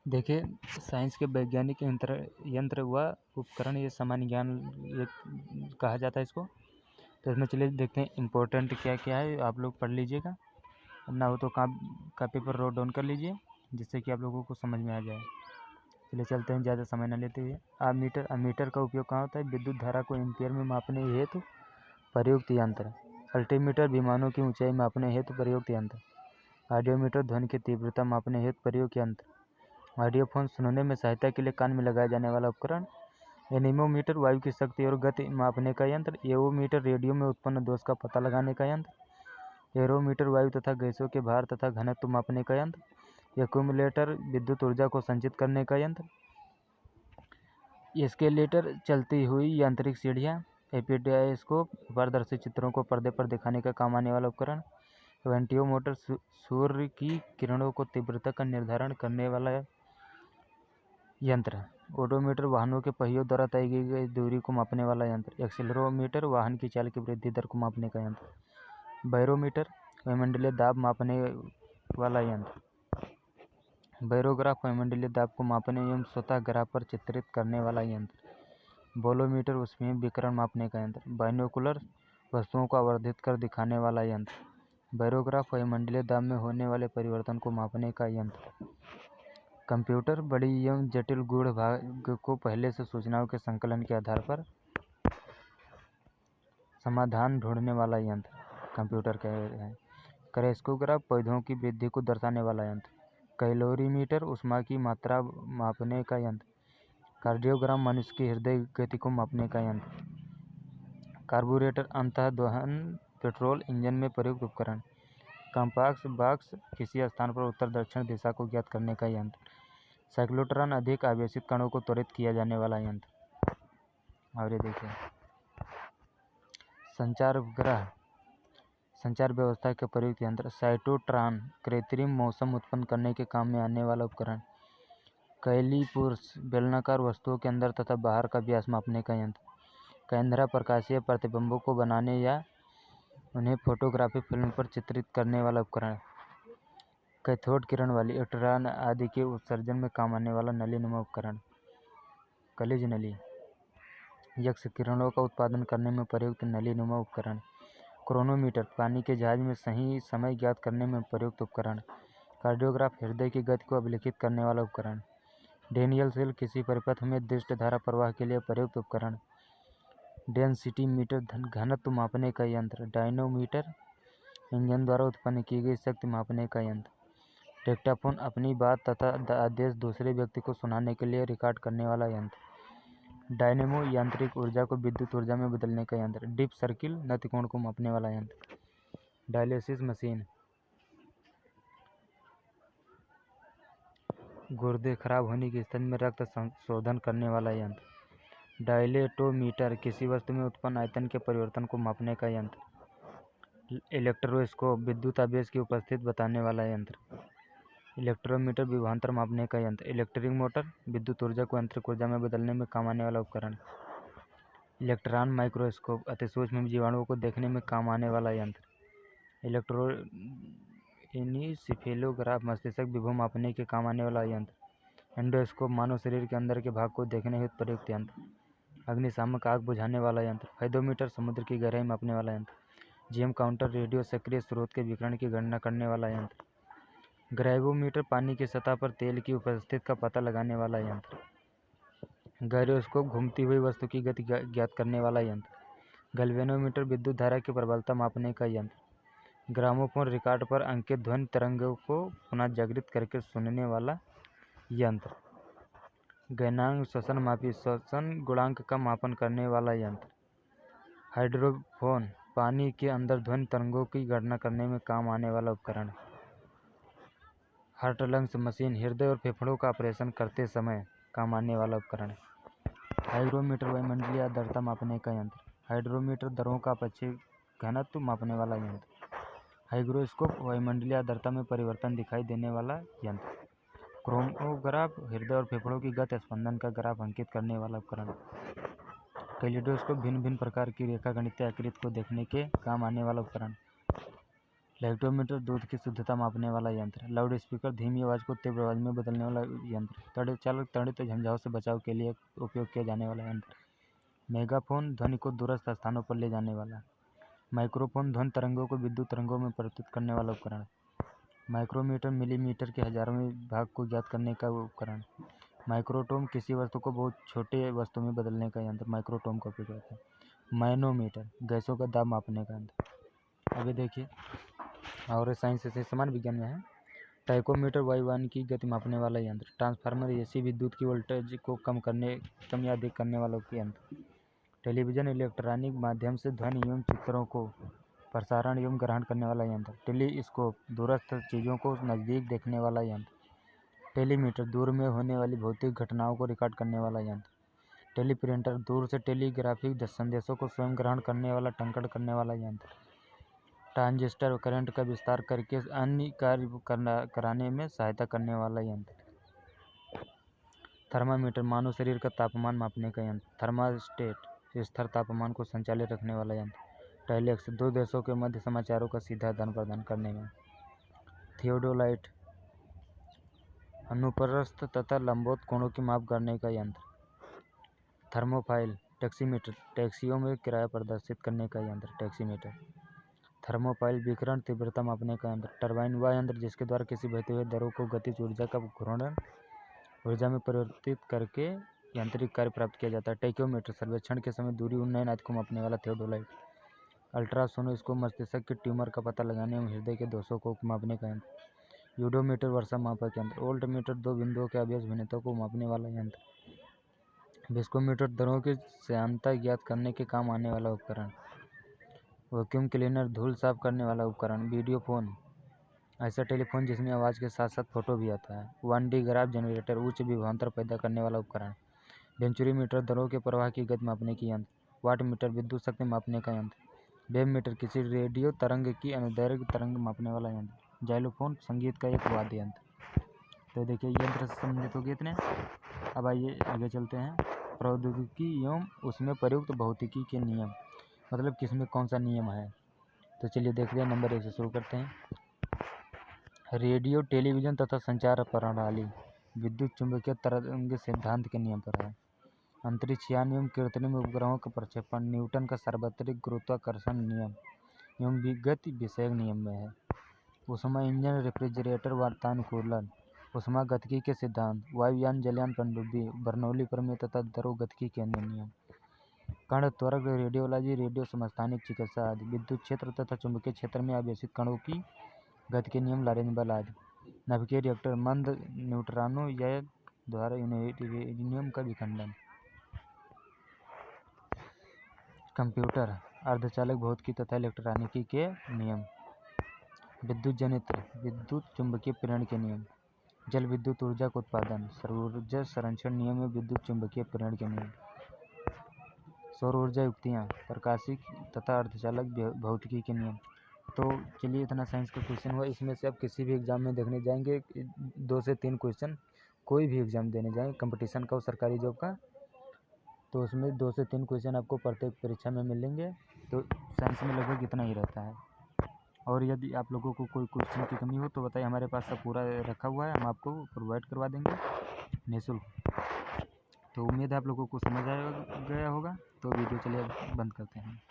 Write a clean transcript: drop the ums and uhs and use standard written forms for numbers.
देखिए, साइंस के वैज्ञानिक यंत्र व उपकरण ये सामान्य ज्ञान ये कहा जाता है इसको। तो इसमें चलिए देखते हैं इम्पोर्टेंट क्या क्या है, आप लोग पढ़ लीजिएगा, ना हो तो कापी पर नोट डाउन कर लीजिए जिससे कि आप लोगों को समझ में आ जाए। चलिए चलते हैं, ज़्यादा समय न लेते हुए। अमीटर का उपयोग कहाँ होता है? विद्युत धारा को एम्पियर में मापने हेतु प्रयुक्त यंत्र। अल्टीमीटर विमानों की ऊंचाई मापने हेतु प्रयुक्त यंत्र। ऑडियोमीटर ध्वनि की तीव्रता मापने हेतु प्रयुक्त यंत्र। ऑडियोफोन सुनने में सहायता के लिए कान में लगाया जाने वाला उपकरण। एनीमोमीटर वायु की शक्ति और गति मापने का यंत्र। एवोमीटर रेडियो में उत्पन्न दोष का पता लगाने का यंत्र। एरोमीटर वायु तथा गैसों के भार तथा घनत्व मापने का यंत्र। एक्यूमुलेटर विद्युत ऊर्जा को संचित करने का यंत्र। एस्केलेटर चलती हुई यांत्रिक सीढ़ियाँ। एपिडायस्कोप पारदर्शी चित्रों को पर्दे पर दिखाने का काम आने वाला उपकरण। वेंटियोमीटर सूर्य की किरणों को तीव्रता का निर्धारण करने वाला यंत्र। ओडोमीटर वाहनों के पहियों द्वारा तय की गई दूरी को मापने वाला यंत्र। एक्सीलरोमीटर वाहन की चाल की वृद्धि दर को मापने का यंत्र। बैरोमीटर वायुमंडलीय दाब मापने वाला यंत्र। बैरोग्राफ वायुमंडलीय दाब को मापने एवं स्वतः ग्राफ पर चित्रित करने वाला यंत्र। बोलोमीटर ऊष्मीय विकिरण मापने का यंत्र। बाइनोकुलर वस्तुओं को आवर्धित कर दिखाने वाला यंत्र। बैरोग्राफ वायुमंडलीय दाब में होने वाले परिवर्तन को मापने का यंत्र। कंप्यूटर बड़ी एवं जटिल गूढ़ भाग को पहले से सूचनाओं के संकलन के आधार पर समाधान ढूंढने वाला यंत्र कंप्यूटर है। क्रेस्कोग्राफ पौधों की वृद्धि को दर्शाने वाला यंत्र। कैलोरीमीटर ऊष्मा की मात्रा मापने का यंत्र। कार्डियोग्राम मनुष्य की हृदय गति को मापने का यंत्र। कार्बोरेटर अंतः दहन पेट्रोल इंजन में प्रयुक्त उपकरण। कंपास बॉक्स किसी स्थान पर उत्तर दक्षिण दिशा को ज्ञात करने का यंत्र। साइक्लोट्रॉन अधिक आवेशित कणों को त्वरित किया जाने वाला यंत्र। और ये देखिए संचार व्यवस्था के प्रयुक्त यंत्र। साइटोट्रॉन कृत्रिम मौसम उत्पन्न करने के काम में आने वाला उपकरण। कैलिपर्स बेलनाकार वस्तुओं के अंदर तथा बाहर का व्यास मापने का यंत्र। कैमरा प्रकाशीय प्रतिबिंबों को बनाने या उन्हें फोटोग्राफी फिल्म पर चित्रित करने वाला उपकरण। कैथोड किरण वाली इलेक्ट्रॉन आदि के उत्सर्जन में काम आने वाला नलीनुमा उपकरण। कलिज नली यक्ष किरणों का उत्पादन करने में प्रयुक्त नलीनुमा उपकरण। क्रोनोमीटर पानी के जहाज में सही समय ज्ञात करने में प्रयुक्त उपकरण। कार्डियोग्राफ हृदय की गति को अभिलिखित करने वाला उपकरण। डेनियल सेल किसी परिपथ में दृष्ट धारा प्रवाह के लिए प्रयुक्त उपकरण। डेंसिटी मीटर घनत्व मापने का यंत्र। डायनोमीटर इंजन द्वारा उत्पन्न की गई शक्ति मापने का यंत्र। डिक्टाफोन अपनी बात तथा आदेश दूसरे व्यक्ति को सुनाने के लिए रिकॉर्ड करने वाला यंत्र। डायनेमो यांत्रिक ऊर्जा को विद्युत ऊर्जा में बदलने का यंत्र। डीप सर्किल नतिकोण को मापने वाला यंत्र। डायलिसिस मशीन गुर्दे खराब होने की स्थिति में रक्त संशोधन करने वाला यंत्र। डायलेटोमीटर किसी वस्तु में उत्पन्न आयतन के परिवर्तन को मापने का यंत्र। इलेक्ट्रोस्कोप विद्युत आवेश की उपस्थिति बताने वाला यंत्र। इलेक्ट्रोमीटर विभवांतर मापने का यंत्र। इलेक्ट्रिक मोटर विद्युत ऊर्जा को यांत्रिक ऊर्जा में बदलने में काम आने वाला उपकरण। इलेक्ट्रॉन माइक्रोस्कोप अतिसूक्ष्म जीवाणुओं को देखने में काम आने वाला यंत्र। इलेक्ट्रोएन्सेफेलोग्राफ मस्तिष्क विभव मापने के काम आने वाला यंत्र। एंडोस्कोप मानव शरीर के अंदर के भाग को देखने हेतु प्रयुक्त यंत्र। अग्निशामक आग बुझाने वाला यंत्र। फाइडोमीटर समुद्र की गहराई मापने वाला यंत्र। जीएम काउंटर रेडियो सक्रिय स्रोत के विकिरण की गणना करने वाला यंत्र। ग्रेवियोमीटर पानी की सतह पर तेल की उपस्थिति का पता लगाने वाला यंत्र। गायरोस्कोप घूमती हुई वस्तु की गति ज्ञात करने वाला यंत्र। गैल्वेनोमीटर विद्युत धारा की प्रबलता मापने का यंत्र। ग्रामोफोन रिकॉर्ड पर अंकित ध्वनि तरंगों को पुनः जागृत करके सुनने वाला यंत्र। गैनांक श्वसन मापी श्वसन गुणांक का मापन करने वाला यंत्र। हाइड्रोफोन पानी के अंदर ध्वनि तरंगों की गणना करने में काम आने वाला उपकरण। हार्ट लंग्स मशीन हृदय और फेफड़ों का ऑपरेशन करते समय काम आने वाला उपकरण। हाइग्रोमीटर वायुमंडलीय आर्द्रता मापने का यंत्र। हाइड्रोमीटर दरों का अपक्षय घनत्व मापने वाला यंत्र। हाइग्रोस्कोप वायुमंडलीय आर्द्रता में परिवर्तन दिखाई देने वाला यंत्र। क्रोमोग्राफ हृदय और फेफड़ों की गति स्पंदन का ग्राफ अंकित करने वाला उपकरण। कैलिडोस्कोप भिन्न भिन्न प्रकार की रेखा गणितीय आकृति को देखने के काम आने वाला उपकरण। लैक्टोमीटर दूध की शुद्धता मापने वाला यंत्र। लाउड स्पीकर धीमी आवाज़ को तीव्र आवाज़ में बदलने वाला यंत्र। तड़े चालक त्वरित झंझाव से बचाव के लिए उपयोग किया जाने वाला यंत्र। मेगाफोन ध्वनि को दूरस्थ स्थानों पर ले जाने वाला। माइक्रोफोन ध्वनि तरंगों को विद्युत तरंगों में परिवर्तित करने वाला उपकरण। माइक्रोमीटर मिलीमीटर के हजारों भाग को ज्ञात करने का उपकरण। माइक्रोटोम किसी वस्तु को बहुत छोटे वस्तु में बदलने का यंत्र माइक्रोटोम का उपयोग होता है। मैनोमीटर गैसों का दाब मापने का यंत्र। अभी देखिए और साइंस से समान विज्ञान में है। टाइकोमीटर वायुयान की गति मापने वाला यंत्र। ट्रांसफार्मर एसी विद्युत की वोल्टेज को कम या अधिक करने वाला यंत्र। टेलीविज़न इलेक्ट्रॉनिक माध्यम से ध्वनि एवं चित्रों को प्रसारण एवं ग्रहण करने वाला यंत्र। टेलीस्कोप दूरस्थ चीज़ों को नज़दीक देखने वाला यंत्र। टेलीमीटर दूर में होने वाली भौतिक घटनाओं को रिकॉर्ड करने वाला यंत्र। टेलीप्रिंटर दूर से टेलीग्राफिक संदेशों को स्वयं ग्रहण करने वाला टंकण करने वाला यंत्र। ट्रांजिस्टर करंट का विस्तार करके अन्य कार्य कराने में सहायता करने वाला यंत्र। थर्मामीटर मानव शरीर का तापमान मापने का यंत्र। थर्मास्टेट स्थिर तापमान को संचालित रखने वाला यंत्र। टेलेक्स दो देशों के मध्य समाचारों का सीधा आदान प्रदान करने में। थियोडोलाइट अनुप्रस्थ तथा लंबवत कोणों की माप करने का यंत्र। थर्मोफाइल टैक्सीमीटर टैक्सियों में किराया प्रदर्शित करने का यंत्र टैक्सीमीटर। थर्मोपाइल विकिरण तीव्रता मापने का यंत्र। टरबाइन वह यंत्र जिसके द्वारा किसी बहते हुए द्रव को गतिज ऊर्जा का घूर्णन ऊर्जा में परिवर्तित करके यांत्रिक कार्य प्राप्त किया जाता है। टैक्योमीटर सर्वेक्षण के समय दूरी उन्नयन आदि को मापने वाला। थियोडोलाइट अल्ट्रासोनोस्कोप मस्तिष्क के ट्यूमर का पता लगाने एवं हृदय के दोषों को मापने का यंत्र। यूडोमीटर वर्षा मापक यंत्र। वोल्टमीटर दो बिंदुओं के अभ्यास भिन्नता को मापने वाला यंत्र। विस्कोमीटर दरों की श्यानता ज्ञात करने के काम आने वाला उपकरण। वैक्यूम क्लीनर धूल साफ करने वाला उपकरण। वीडियोफोन ऐसा टेलीफोन जिसमें आवाज़ के साथ साथ फोटो भी आता है। 1D ग्राफ जनरेटर उच्च विभवांतर पैदा करने वाला उपकरण। वेंचुरीमीटर दरों के प्रवाह की गति मापने की यंत्र। वाटमीटर विद्युत शक्ति मापने का यंत्र। वेवमीटर किसी रेडियो तरंग की अनुदैर्घ्य तरंग मापने वाला यंत्र। जाइलोफोन संगीत का एक वाद्य यंत्र। तो देखिए यंत्र से संबंधित हो गए इतने। अब आइए आगे चलते हैं। प्रौद्योगिकी एवं उसमें प्रयुक्त भौतिकी के नियम, मतलब किसमें कौन सा नियम है। तो चलिए देखते हैं। नंबर 1 से शुरू करते हैं। रेडियो टेलीविज़न तथा संचार प्रणाली विद्युत चुंबकीय तरंग सिद्धांत के नियम पर है। अंतरिक्ष यान एवं कृत्रिम उपग्रहों का प्रक्षेपण न्यूटन का सार्वत्रिक गुरुत्वाकर्षण नियम एवं गति विषयक नियम में है। ऊष्मा इंजन रेफ्रिजरेटर वातानुकूलन ऊष्मागतिकी के सिद्धांत। वायुयान जलयान पनडुब्बी बर्नौली प्रमेय तथा द्रवगतिकी के अन्य नियम। कण त्वरक रेडियोलॉजी रेडियो समस्थानिक चिकित्सा आदि। विद्युत क्षेत्र तथा चुंबकीय क्षेत्र में आवेशित कणों की गति के नियम लॉरेंज बल आदि। नाभिकीय रिएक्टर मंद न्यूट्रॉनों या द्वारा यूरेनियम का विखंडन। कंप्यूटर अर्धचालक भौतिकी तथा इलेक्ट्रॉनिकी के नियम। विद्युत जनित्र विद्युत चुंबकीय प्रेरण के नियम। जल विद्युत ऊर्जा का उत्पादन ऊर्जा संरक्षण नियम में विद्युत चुंबकीय प्रेरण के नियम। सौर ऊर्जा युक्तियाँ प्रकाशिक तथा अर्धचालक भौतिकी के नियम। तो चलिए इतना साइंस का क्वेश्चन हुआ। इसमें से आप किसी भी एग्ज़ाम में देखने जाएंगे 2 से 3 क्वेश्चन, कोई भी एग्ज़ाम देने जाएंगे कंपटीशन का और सरकारी जॉब का, तो उसमें 2 से 3 क्वेश्चन आपको प्रत्येक परीक्षा में मिलेंगे। तो साइंस में लगभग इतना ही रहता है। और यदि आप लोगों को कोई क्वेश्चन की कमी हो तो बताइए, हमारे पास सब पूरा रखा हुआ है, हम आपको प्रोवाइड करवा देंगे निःशुल्क। तो उम्मीद है आप लोगों को समझ आ गया होगा। तो वीडियो चलिए बंद करते हैं।